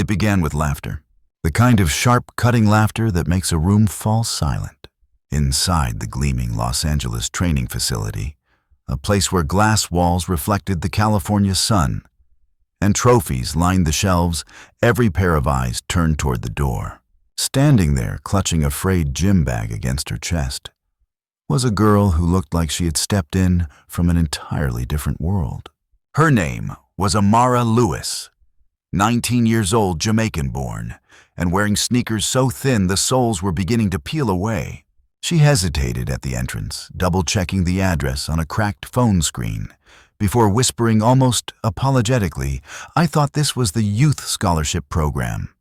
It began with laughter. The kind of sharp, cutting laughter that makes a room fall silent. Inside the gleaming Los Angeles training facility, a place where glass walls reflected the California sun, and trophies lined the shelves, every pair of eyes turned toward the door. Standing there, clutching a frayed gym bag against her chest, was a girl who looked like she had stepped in from an entirely different world. Her name was Amara Lewis, 19 years old, Jamaican-born, and wearing sneakers so thin the soles were beginning to peel away. She hesitated at the entrance, double-checking the address on a cracked phone screen, before whispering almost apologetically, "I thought this was the youth scholarship program."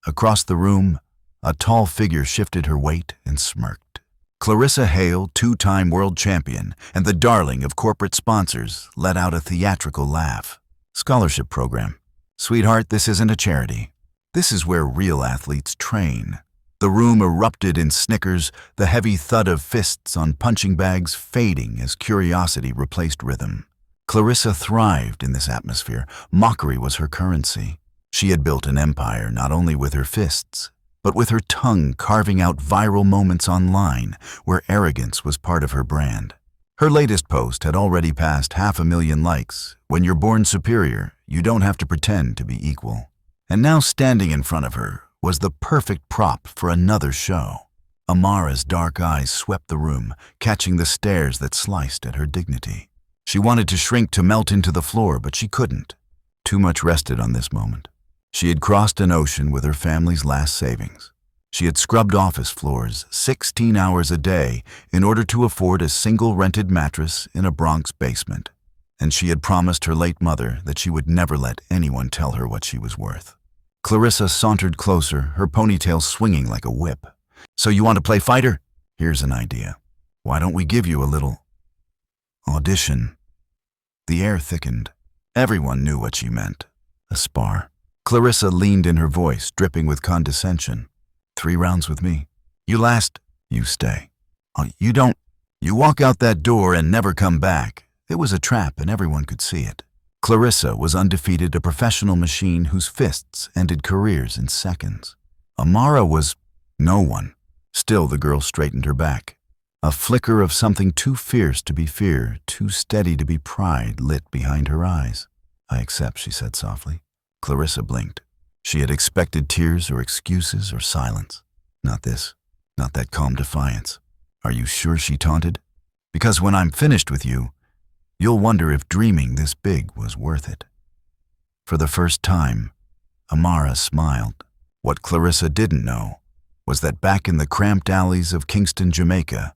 Across the room, a tall figure shifted her weight and smirked. Clarissa Hale, two-time world champion and the darling of corporate sponsors, let out a theatrical laugh. "Scholarship program. Sweetheart, this isn't a charity. This is where real athletes train." The room erupted in snickers, the heavy thud of fists on punching bags fading as curiosity replaced rhythm. Clarissa thrived in this atmosphere. Mockery was her currency. She had built an empire not only with her fists, but with her tongue, carving out viral moments online where arrogance was part of her brand. Her latest post had already passed 500,000 likes. When you're born superior, you don't have to pretend to be equal. And now standing in front of her was the perfect prop for another show. Amara's dark eyes swept the room, catching the stares that sliced at her dignity. She wanted to shrink to melt into the floor, but she couldn't. Too much rested on this moment. She had crossed an ocean with her family's last savings. She had scrubbed office floors 16 hours a day in order to afford a single rented mattress in a Bronx basement. And she had promised her late mother that she would never let anyone tell her what she was worth. Clarissa sauntered closer, her ponytail swinging like a whip. "So you want to play fighter? Here's an idea. Why don't we give you a little audition?" The air thickened. Everyone knew what she meant. A spar. Clarissa leaned in, her voice dripping with condescension. 3 rounds with me. You last, you stay. You don't. You walk out that door and never come back. It was a trap and everyone could see it. Clarissa was undefeated, a professional machine whose fists ended careers in seconds. Amara was no one. Still, the girl straightened her back. A flicker of something too fierce to be fear, too steady to be pride, lit behind her eyes. "I accept," she said softly. Clarissa blinked. She had expected tears or excuses or silence. Not this. Not that calm defiance. "Are you sure?" she taunted. "Because when I'm finished with you, you'll wonder if dreaming this big was worth it." For the first time, Amara smiled. What Clarissa didn't know was that back in the cramped alleys of Kingston, Jamaica,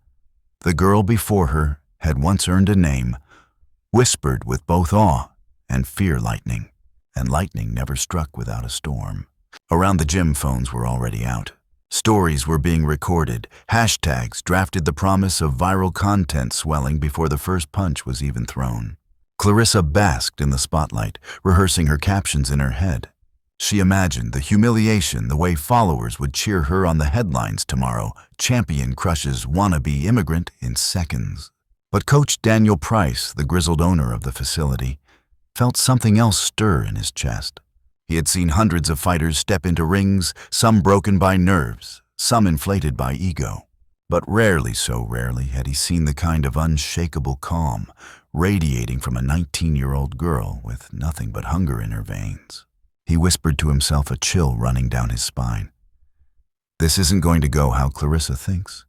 the girl before her had once earned a name, whispered with both awe and fear. Lightning. And lightning never struck without a storm. Around the gym, phones were already out. Stories were being recorded. Hashtags drafted, the promise of viral content swelling before the first punch was even thrown. Clarissa basked in the spotlight, rehearsing her captions in her head. She imagined the humiliation, the way followers would cheer her on the headlines tomorrow. "Champion crushes wannabe immigrant in seconds." But Coach Daniel Price, the grizzled owner of the facility, felt something else stir in his chest. He had seen hundreds of fighters step into rings, some broken by nerves, some inflated by ego. But rarely, so rarely, had he seen the kind of unshakable calm radiating from a 19-year-old girl with nothing but hunger in her veins. He whispered to himself, a chill running down his spine. This isn't going to go how Clarissa thinks.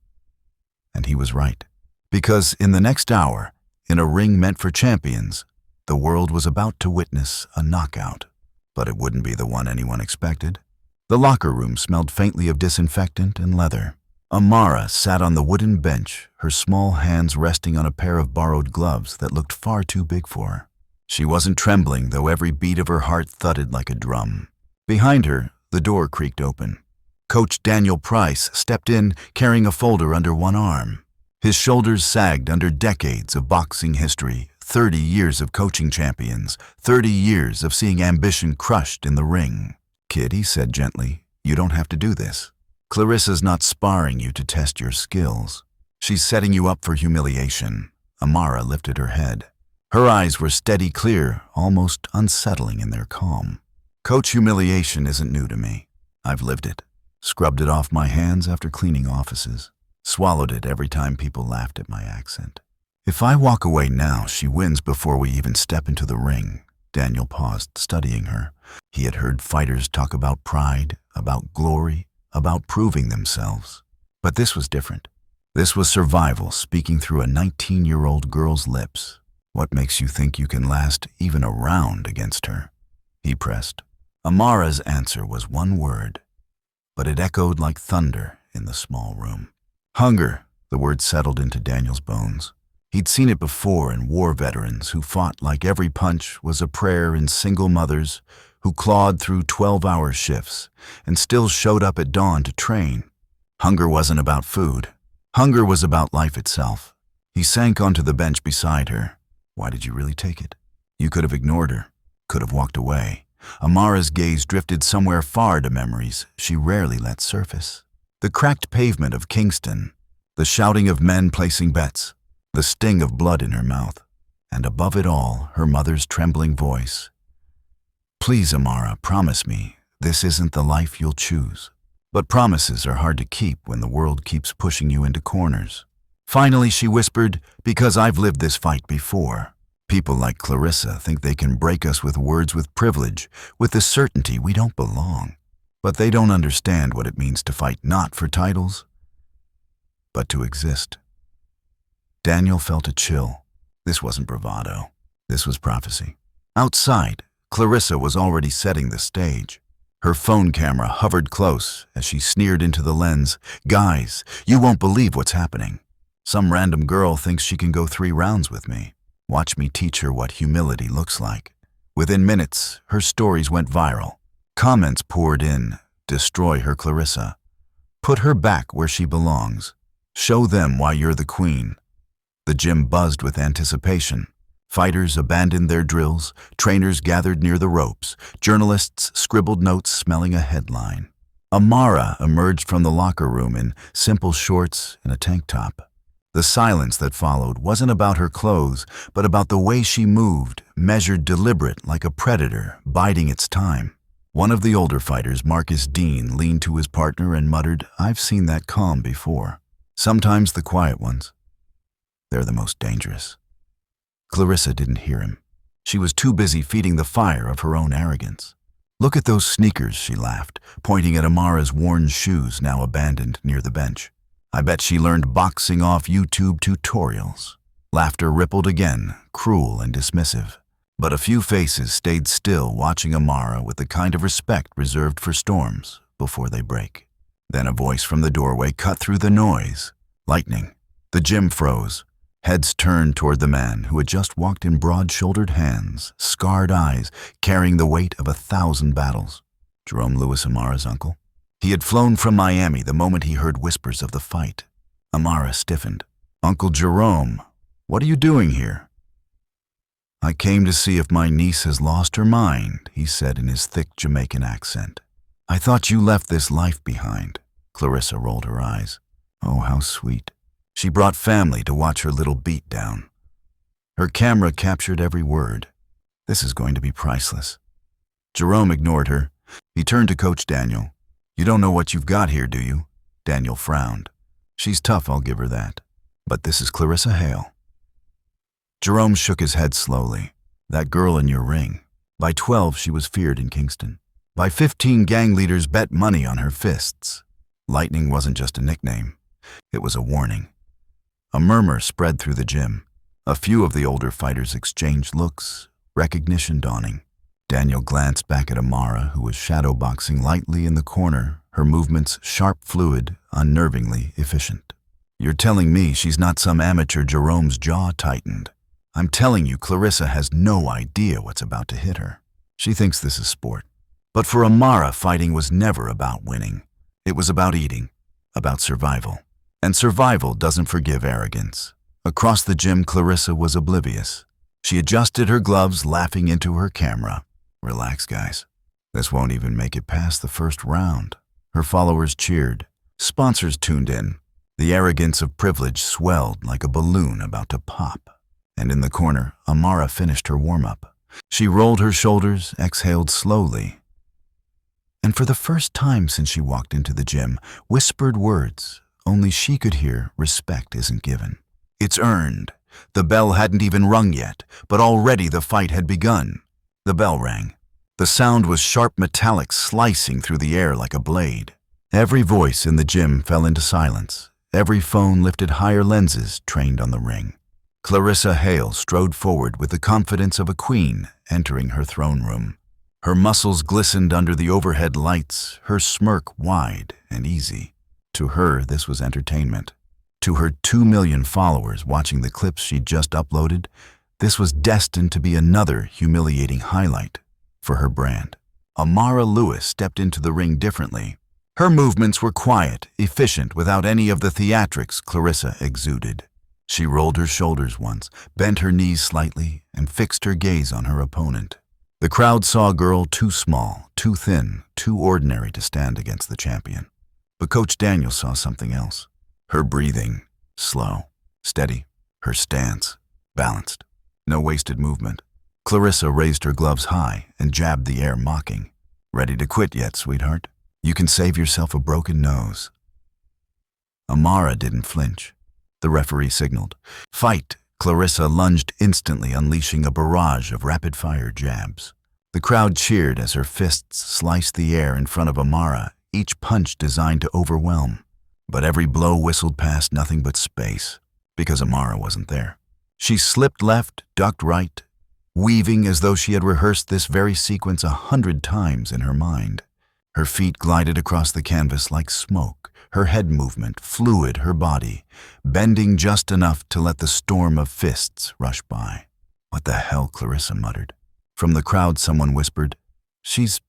And he was right. Because in the next hour, in a ring meant for champions, the world was about to witness a knockout. But it wouldn't be the one anyone expected. The locker room smelled faintly of disinfectant and leather. Amara sat on the wooden bench, her small hands resting on a pair of borrowed gloves that looked far too big for her. She wasn't trembling, though every beat of her heart thudded like a drum. Behind her, the door creaked open. Coach Daniel Price stepped in, carrying a folder under one arm. His shoulders sagged under decades of boxing history, 30 years of coaching champions, 30 years of seeing ambition crushed in the ring. "Kid," he said gently, "you don't have to do this. Clarissa's not sparring you to test your skills. She's setting you up for humiliation." Amara lifted her head. Her eyes were steady, clear, almost unsettling in their calm. Coach, humiliation isn't new to me. I've lived it. Scrubbed it off my hands after cleaning offices. Swallowed it every time people laughed at my accent. If I walk away now, she wins before we even step into the ring. Daniel paused, studying her. He had heard fighters talk about pride, about glory, about proving themselves. But this was different. This was survival speaking through a 19-year-old girl's lips. What makes you think you can last even a round against her? He pressed. Amara's answer was one word, but it echoed like thunder in the small room. Hunger, the word settled into Daniel's bones. He'd seen it before in war veterans who fought like every punch was a prayer, in single mothers who clawed through 12-hour shifts and still showed up at dawn to train. Hunger wasn't about food. Hunger was about life itself. He sank onto the bench beside her. Why did you really take it? You could have ignored her, could have walked away. Amara's gaze drifted somewhere far to memories she rarely let surface. The cracked pavement of Kingston, the shouting of men placing bets, the sting of blood in her mouth, and above it all, her mother's trembling voice. Please, Amara, promise me this isn't the life you'll choose. But promises are hard to keep when the world keeps pushing you into corners. Finally, she whispered, because I've lived this fight before. People like Clarissa think they can break us with words with privilege, with the certainty we don't belong. But they don't understand what it means to fight not for titles, but to exist. Daniel felt a chill. This wasn't bravado. This was prophecy. Outside, Clarissa was already setting the stage. Her phone camera hovered close as she sneered into the lens. Guys, you won't believe what's happening. Some random girl thinks she can go 3 rounds with me. Watch me teach her what humility looks like. Within minutes, her stories went viral. Comments poured in. Destroy her, Clarissa. Put her back where she belongs. Show them why you're the queen. The gym buzzed with anticipation. Fighters abandoned their drills, trainers gathered near the ropes, journalists scribbled notes smelling a headline. Amara emerged from the locker room in simple shorts and a tank top. The silence that followed wasn't about her clothes, but about the way she moved, measured, deliberate, like a predator, biding its time. One of the older fighters, Marcus Dean, leaned to his partner and muttered, I've seen that calm before. Sometimes the quiet ones, they're the most dangerous. Clarissa didn't hear him. She was too busy feeding the fire of her own arrogance. Look at those sneakers, she laughed, pointing at Amara's worn shoes now abandoned near the bench. I bet she learned boxing off YouTube tutorials. Laughter rippled again, cruel and dismissive. But a few faces stayed still, watching Amara with the kind of respect reserved for storms before they break. Then a voice from the doorway cut through the noise. Lightning. The gym froze. Heads turned toward the man who had just walked in broad-shouldered hands, scarred eyes, carrying the weight of 1,000 battles. Jerome Lewis, Amara's uncle. He had flown from Miami the moment he heard whispers of the fight. Amara stiffened. Uncle Jerome, what are you doing here? I came to see if my niece has lost her mind, he said in his thick Jamaican accent. I thought you left this life behind. Clarissa rolled her eyes. Oh, how sweet. She brought family to watch her little beatdown. Her camera captured every word. This is going to be priceless. Jerome ignored her. He turned to Coach Daniel. You don't know what you've got here, do you? Daniel frowned. She's tough, I'll give her that. But this is Clarissa Hale. Jerome shook his head slowly. That girl in your ring. By 12, she was feared in Kingston. By 15, gang leaders bet money on her fists. Lightning wasn't just a nickname. It was a warning. A murmur spread through the gym. A few of the older fighters exchanged looks, recognition dawning. Daniel glanced back at Amara, who was shadowboxing lightly in the corner, her movements sharp, fluid, unnervingly efficient. You're telling me she's not some amateur? Jerome's jaw tightened. I'm telling you, Clarissa has no idea what's about to hit her. She thinks this is sport. But for Amara, fighting was never about winning. It was about eating, about survival. And survival doesn't forgive arrogance. Across the gym, Clarissa was oblivious. She adjusted her gloves, laughing into her camera. Relax, guys. This won't even make it past the first round. Her followers cheered. Sponsors tuned in. The arrogance of privilege swelled like a balloon about to pop. And in the corner, Amara finished her warm-up. She rolled her shoulders, exhaled slowly. and for the first time since she walked into the gym, whispered words only she could hear. Respect isn't given. It's earned. The bell hadn't even rung yet, but already the fight had begun. The bell rang. The sound was sharp metallic, slicing through the air like a blade. Every voice in the gym fell into silence. Every phone lifted higher lenses trained on the ring. Clarissa Hale strode forward with the confidence of a queen entering her throne room. Her muscles glistened under the overhead lights, her smirk wide and easy. To her, this was entertainment. To her 2 million followers watching the clips she'd just uploaded, this was destined to be another humiliating highlight for her brand. Amara Lewis stepped into the ring differently. Her movements were quiet, efficient, without any of the theatrics Clarissa exuded. She rolled her shoulders once, bent her knees slightly, and fixed her gaze on her opponent. The crowd saw a girl too small, too thin, too ordinary to stand against the champion. But Coach Daniel saw something else. Her breathing, slow, steady. Her stance, balanced. No wasted movement. Clarissa raised her gloves high and jabbed the air, mocking. Ready to quit yet, sweetheart? You can save yourself a broken nose. Amara didn't flinch. The referee signaled. Fight! Clarissa lunged instantly, unleashing a barrage of rapid-fire jabs. The crowd cheered as her fists sliced the air in front of Amara, each punch designed to overwhelm. But every blow whistled past nothing but space, because Amara wasn't there. She slipped left, ducked right, weaving as though she had rehearsed this very sequence 100 times in her mind. Her feet glided across the canvas like smoke, her head movement fluid, her body bending just enough to let the storm of fists rush by. What the hell, Clarissa muttered. From the crowd, someone whispered, She's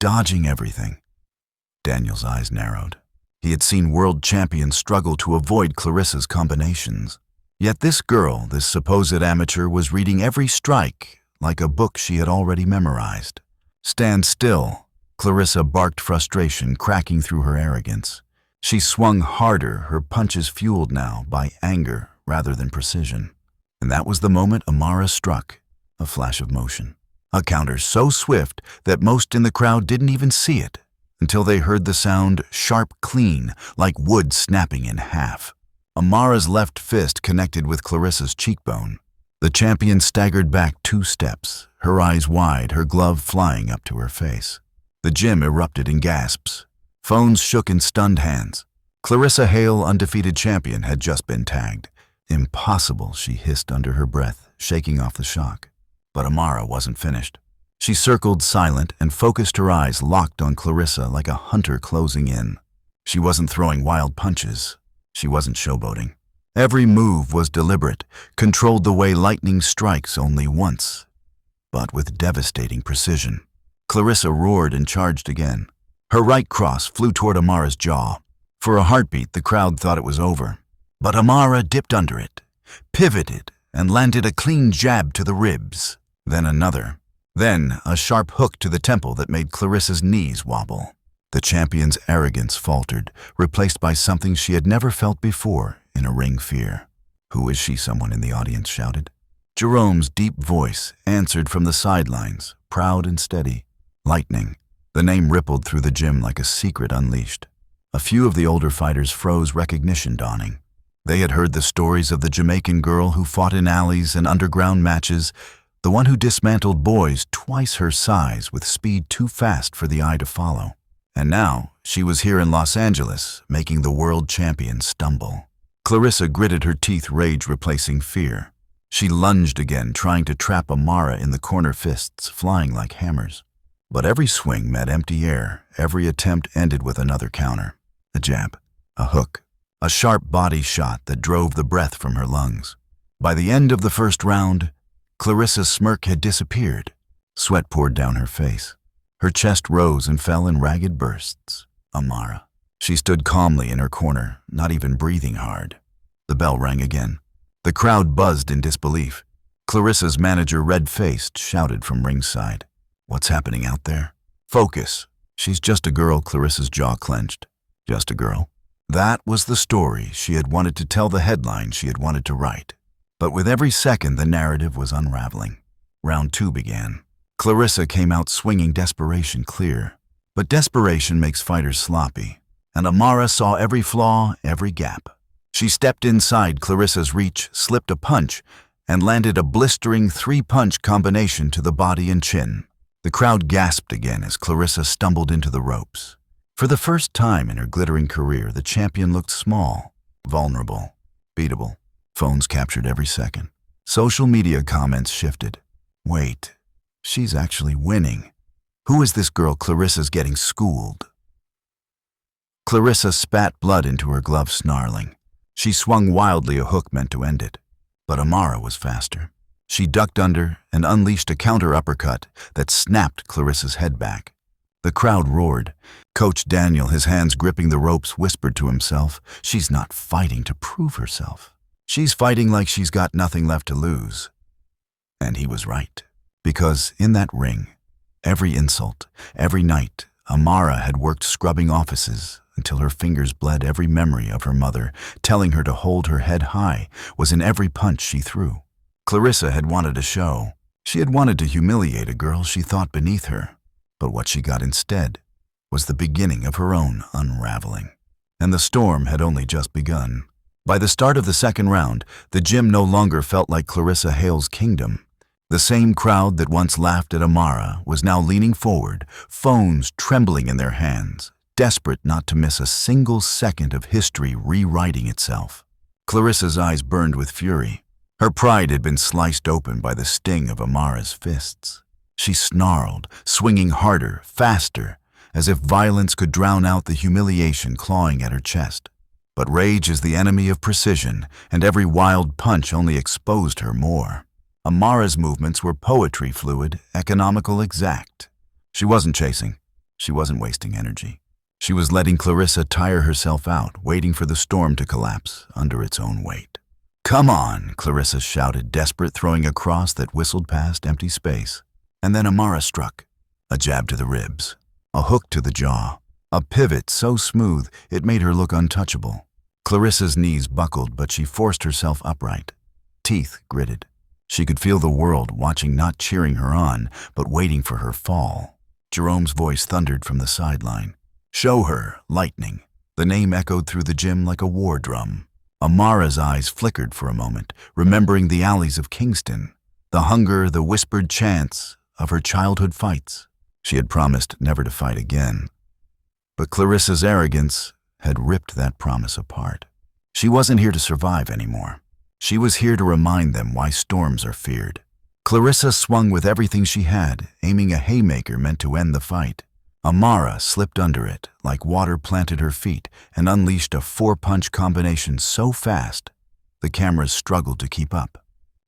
dodging everything. Daniel's eyes narrowed. He had seen world champions struggle to avoid Clarissa's combinations. Yet this girl, this supposed amateur, was reading every strike like a book she had already memorized. Stand still, Clarissa barked, frustration cracking through her arrogance. She swung harder, her punches fueled now by anger rather than precision. And that was the moment Amara struck, a flash of motion. A counter so swift that most in the crowd didn't even see it until they heard the sound sharp, clean, like wood snapping in half. Amara's left fist connected with Clarissa's cheekbone. The champion staggered back 2 steps, her eyes wide, her glove flying up to her face. The gym erupted in gasps. Phones shook in stunned hands. Clarissa Hale, undefeated champion, had just been tagged. Impossible, she hissed under her breath, shaking off the shock. But Amara wasn't finished. She circled silent and focused, her eyes locked on Clarissa like a hunter closing in. She wasn't throwing wild punches. She wasn't showboating. Every move was deliberate, controlled the way lightning strikes only once, but with devastating precision. Clarissa roared and charged again. Her right cross flew toward Amara's jaw. For a heartbeat, the crowd thought it was over. But Amara dipped under it, pivoted, and landed a clean jab to the ribs. Then another. Then a sharp hook to the temple that made Clarissa's knees wobble. The champion's arrogance faltered, replaced by something she had never felt before in a ring: fear. Who is she? Someone in the audience shouted. Jerome's deep voice answered from the sidelines, proud and steady. Lightning. The name rippled through the gym like a secret unleashed. A few of the older fighters froze, recognition dawning. They had heard the stories of the Jamaican girl who fought in alleys and underground matches, the one who dismantled boys twice her size with speed too fast for the eye to follow. And now she was here in Los Angeles, making the world champion stumble. Clarissa gritted her teeth, rage replacing fear. She lunged again, trying to trap Amara in the corner, fists flying like hammers. But every swing met empty air, every attempt ended with another counter. A jab, a hook, a sharp body shot that drove the breath from her lungs. By the end of the first round, Clarissa's smirk had disappeared. Sweat poured down her face. Her chest rose and fell in ragged bursts. Amara. She stood calmly in her corner, not even breathing hard. The bell rang again. The crowd buzzed in disbelief. Clarissa's manager, red-faced, shouted from ringside. What's happening out there? Focus. She's just a girl. Clarissa's jaw clenched. Just a girl. That was the story she had wanted to tell, the headline she had wanted to write. But with every second, the narrative was unraveling. Round 2 began. Clarissa came out swinging, desperation clear. But desperation makes fighters sloppy, and Amara saw every flaw, every gap. She stepped inside Clarissa's reach, slipped a punch, and landed a blistering three-punch combination to the body and chin. The crowd gasped again as Clarissa stumbled into the ropes. For the first time in her glittering career, the champion looked small, vulnerable, beatable. Phones captured every second. Social media comments shifted. Wait, she's actually winning. Who is this girl Clarissa's getting schooled? Clarissa spat blood into her glove, snarling. She swung wildly, a hook meant to end it. But Amara was faster. She ducked under and unleashed a counter uppercut that snapped Clarissa's head back. The crowd roared. Coach Daniel, his hands gripping the ropes, whispered to himself, "She's not fighting to prove herself. She's fighting like she's got nothing left to lose." And he was right. Because in that ring, every insult, every night, Amara had worked scrubbing offices until her fingers bled. Every memory of her mother, telling her to hold her head high, was in every punch she threw. Clarissa had wanted a show. She had wanted to humiliate a girl she thought beneath her. But what she got instead was the beginning of her own unraveling. And the storm had only just begun. By the start of the second round, the gym no longer felt like Clarissa Hale's kingdom. The same crowd that once laughed at Amara was now leaning forward, phones trembling in their hands, desperate not to miss a single second of history rewriting itself. Clarissa's eyes burned with fury. Her pride had been sliced open by the sting of Amara's fists. She snarled, swinging harder, faster, as if violence could drown out the humiliation clawing at her chest. But rage is the enemy of precision, and every wild punch only exposed her more. Amara's movements were poetry fluid, economical, exact. She wasn't chasing. She wasn't wasting energy. She was letting Clarissa tire herself out, waiting for the storm to collapse under its own weight. "Come on," Clarissa shouted, desperate, throwing a cross that whistled past empty space. And then Amara struck. A jab to the ribs, a hook to the jaw, a pivot so smooth it made her look untouchable. Clarissa's knees buckled, but she forced herself upright. Teeth gritted. She could feel the world watching, not cheering her on, but waiting for her fall. Jerome's voice thundered from the sideline. "Show her, lightning." The name echoed through the gym like a war drum. Amara's eyes flickered for a moment, remembering the alleys of Kingston, the hunger, the whispered chants of her childhood fights. She had promised never to fight again. But Clarissa's arrogance had ripped that promise apart. She wasn't here to survive anymore. She was here to remind them why storms are feared. Clarissa swung with everything she had, aiming a haymaker meant to end the fight. Amara slipped under it, like water planted her feet, and unleashed a four-punch combination so fast, the cameras struggled to keep up.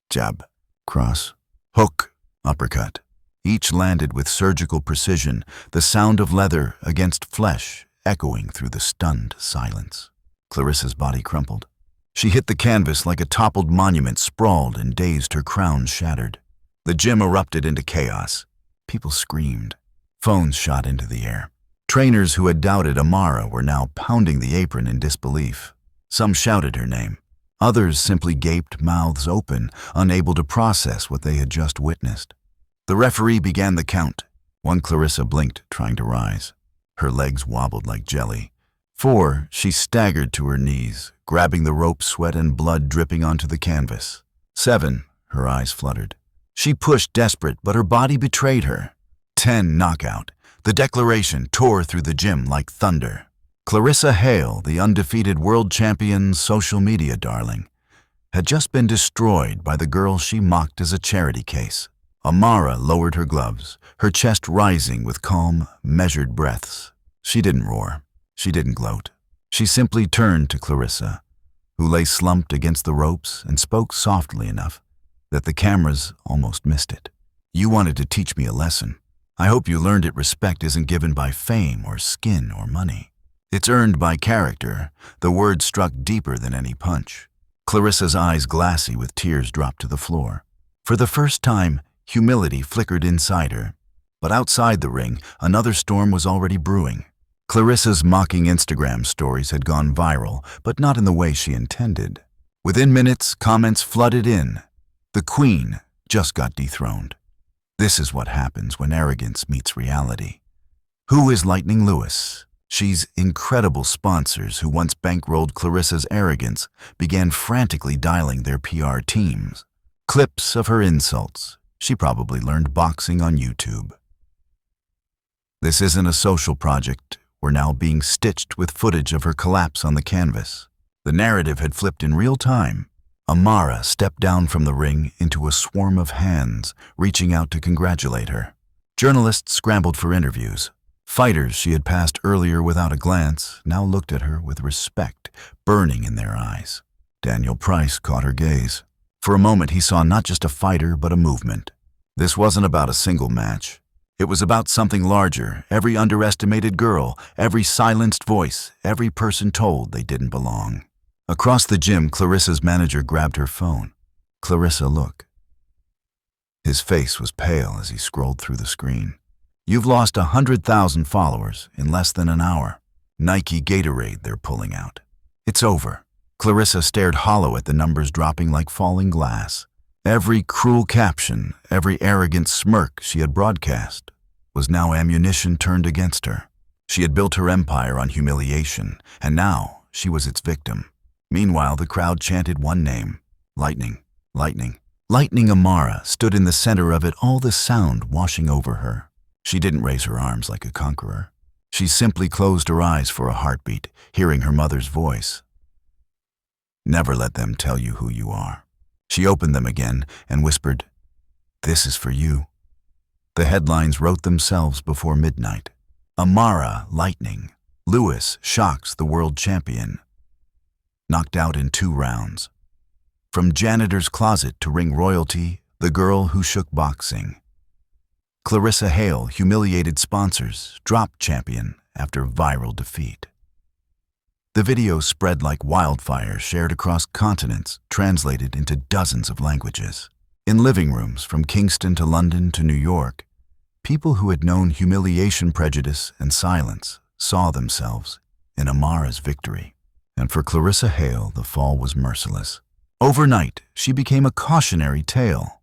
Jab, cross, hook, uppercut. Each landed with surgical precision, the sound of leather against flesh echoing through the stunned silence. Clarissa's body crumpled. She hit the canvas like a toppled monument, sprawled and dazed, her crown shattered. The gym erupted into chaos. People screamed. Phones shot into the air. Trainers who had doubted Amara were now pounding the apron in disbelief. Some shouted her name. Others simply gaped, mouths open, unable to process what they had just witnessed. The referee began the count. 1, Clarissa blinked, trying to rise. Her legs wobbled like jelly. 4, she staggered to her knees, grabbing the rope, sweat and blood dripping onto the canvas. 7, her eyes fluttered. She pushed, desperate, but her body betrayed her. 10, knockout. The declaration tore through the gym like thunder. Clarissa Hale, the undefeated world champion social media darling, had just been destroyed by the girl she mocked as a charity case. Amara lowered her gloves, her chest rising with calm, measured breaths. She didn't roar. She didn't gloat. She simply turned to Clarissa, who lay slumped against the ropes, and spoke softly enough that the cameras almost missed it. "You wanted to teach me a lesson. I hope you learned it. Respect isn't given by fame or skin or money. It's earned by character." The words struck deeper than any punch. Clarissa's eyes, glassy with tears, dropped to the floor. For the first time, humility flickered inside her. But outside the ring, another storm was already brewing. Clarissa's mocking Instagram stories had gone viral, but not in the way she intended. Within minutes, comments flooded in. "The Queen just got dethroned. This is what happens when arrogance meets reality." Who is Lightning Lewis? She's incredible sponsors who once bankrolled Clarissa's arrogance began frantically dialing their PR teams. Clips of her insults. She probably learned boxing on YouTube. This isn't a social project. We're now being stitched with footage of her collapse on the canvas. The narrative had flipped in real time. Amara stepped down from the ring into a swarm of hands, reaching out to congratulate her. Journalists scrambled for interviews. Fighters she had passed earlier without a glance now looked at her with respect burning in their eyes. Daniel Price caught her gaze. For a moment he saw not just a fighter but a movement. This wasn't about a single match. It was about something larger, every underestimated girl, every silenced voice, every person told they didn't belong. Across the gym, Clarissa's manager grabbed her phone. "Clarissa, look." His face was pale as he scrolled through the screen. "You've lost 100,000 followers in less than an hour. Nike Gatorade they're pulling out. It's over." Clarissa stared hollow at the numbers dropping like falling glass. Every cruel caption, every arrogant smirk she had broadcast was now ammunition turned against her. She had built her empire on humiliation, and now she was its victim. Meanwhile, the crowd chanted one name: Lightning, Lightning. Lightning Amara stood in the center of it, all the sound washing over her. She didn't raise her arms like a conqueror. She simply closed her eyes for a heartbeat, hearing her mother's voice. "Never let them tell you who you are." She opened them again and whispered, "This is for you." The headlines wrote themselves before midnight. Amara, Lightning. Lewis shocks the world champion. Knocked out in 2 rounds. From janitor's closet to ring royalty, the girl who shook boxing. Clarissa Hale humiliated sponsors, dropped champion after viral defeat. The video spread like wildfire, shared across continents, translated into dozens of languages. In living rooms from Kingston to London to New York, people who had known humiliation, prejudice, and silence saw themselves in Amara's victory. And for Clarissa Hale, the fall was merciless. Overnight, she became a cautionary tale,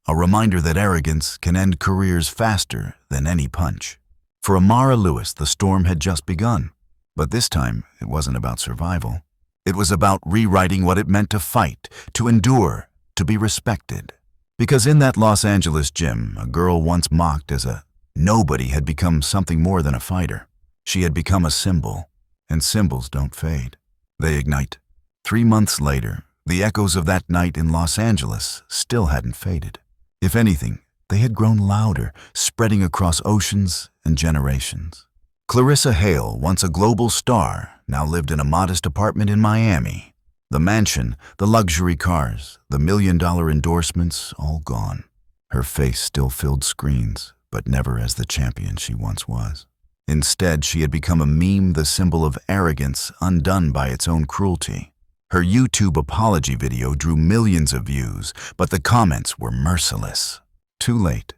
a reminder that arrogance can end careers faster than any punch. For Amara Lewis, the storm had just begun. But this time, it wasn't about survival. It was about rewriting what it meant to fight, to endure, to be respected. Because in that Los Angeles gym, a girl once mocked as a nobody had become something more than a fighter. She had become a symbol, and symbols don't fade. They ignite. 3 months later, the echoes of that night in Los Angeles still hadn't faded. If anything, they had grown louder, spreading across oceans and generations. Clarissa Hale, once a global star, now lived in a modest apartment in Miami. The mansion, the luxury cars, the $1-million endorsements, all gone. Her face still filled screens, but never as the champion she once was. Instead, she had become a meme, the symbol of arrogance undone by its own cruelty. Her YouTube apology video drew millions of views, but the comments were merciless. Too late.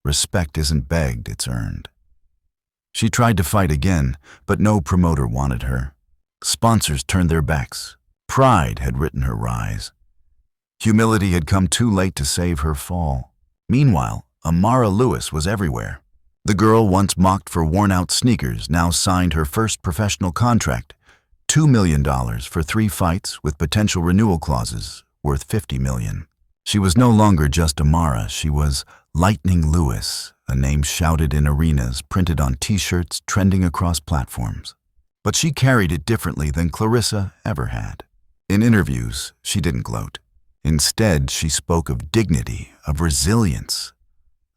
Respect isn't begged, it's earned. She tried to fight again, but no promoter wanted her. Sponsors turned their backs. Pride had written her rise. Humility had come too late to save her fall. Meanwhile, Amara Lewis was everywhere. The girl once mocked for worn-out sneakers now signed her first professional contract, $2 million for 3 fights with potential renewal clauses worth $50 million. She was no longer just Amara, she was Lightning Lewis, a name shouted in arenas, printed on t-shirts, trending across platforms. But she carried it differently than Clarissa ever had. In interviews, she didn't gloat. Instead, she spoke of dignity, of resilience,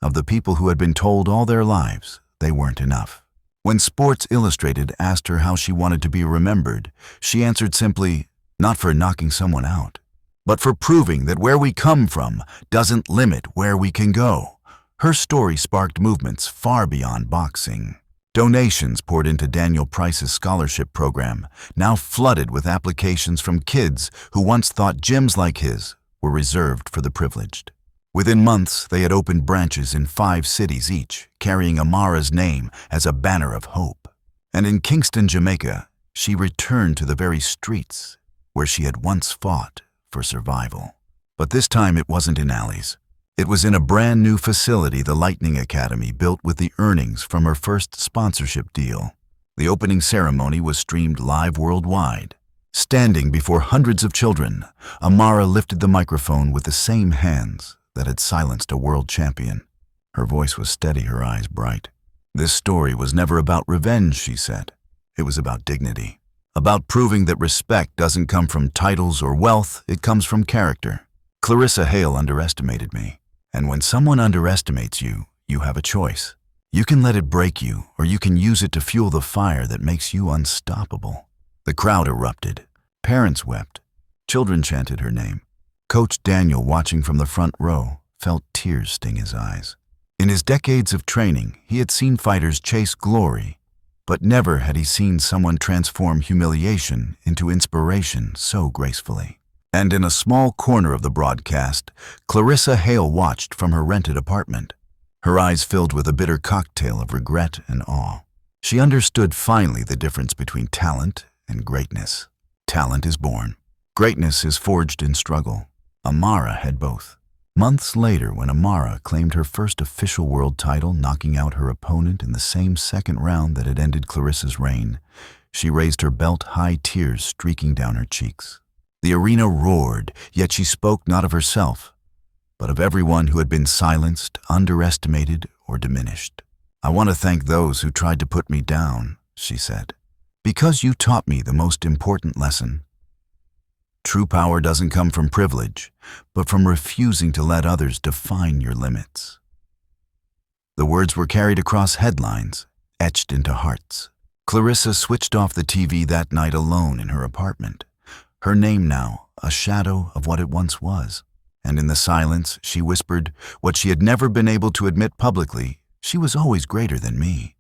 of the people who had been told all their lives they weren't enough. When Sports Illustrated asked her how she wanted to be remembered, she answered simply, not for knocking someone out, but for proving that where we come from doesn't limit where we can go. Her story sparked movements far beyond boxing. Donations poured into Daniel Price's scholarship program, now flooded with applications from kids who once thought gyms like his were reserved for the privileged. Within months, they had opened branches in 5 cities each, carrying Amara's name as a banner of hope. And in Kingston, Jamaica, she returned to the very streets where she had once fought for survival. But this time it wasn't in alleys. It was in a brand new facility the Lightning Academy built with the earnings from her first sponsorship deal. The opening ceremony was streamed live worldwide. Standing before hundreds of children, Amara lifted the microphone with the same hands that had silenced a world champion. Her voice was steady, her eyes bright. This story was never about revenge, she said. It was about dignity. About proving that respect doesn't come from titles or wealth, it comes from character. Clarissa Hale underestimated me. And when someone underestimates you, you have a choice. You can let it break you, or you can use it to fuel the fire that makes you unstoppable. The crowd erupted. Parents wept. Children chanted her name. Coach Daniel, watching from the front row, felt tears sting his eyes. In his decades of training, he had seen fighters chase glory, but never had he seen someone transform humiliation into inspiration so gracefully. And in a small corner of the broadcast, Clarissa Hale watched from her rented apartment, her eyes filled with a bitter cocktail of regret and awe. She understood finally the difference between talent and greatness. Talent is born. Greatness is forged in struggle. Amara had both. Months later, when Amara claimed her first official world title, knocking out her opponent in the same second round that had ended Clarissa's reign, she raised her belt-high, tears streaking down her cheeks. The arena roared, yet she spoke not of herself, but of everyone who had been silenced, underestimated, or diminished. "I want to thank those who tried to put me down," she said, "because you taught me the most important lesson. True power doesn't come from privilege, but from refusing to let others define your limits." The words were carried across headlines, etched into hearts. Clarissa switched off the TV that night alone in her apartment. Her name now, a shadow of what it once was. And in the silence, she whispered what she had never been able to admit publicly: she was always greater than me.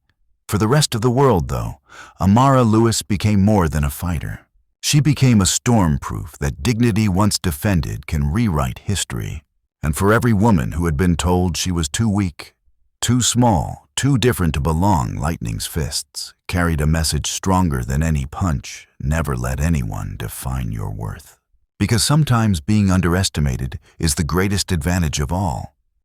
For the rest of the world, though, Amara Lewis became more than a fighter. She became a stormproof that dignity once defended can rewrite history. And for every woman who had been told she was too weak, too small, too different to belong, Lightning's fists carried a message stronger than any punch: never let anyone define your worth. Because sometimes being underestimated is the greatest advantage of all.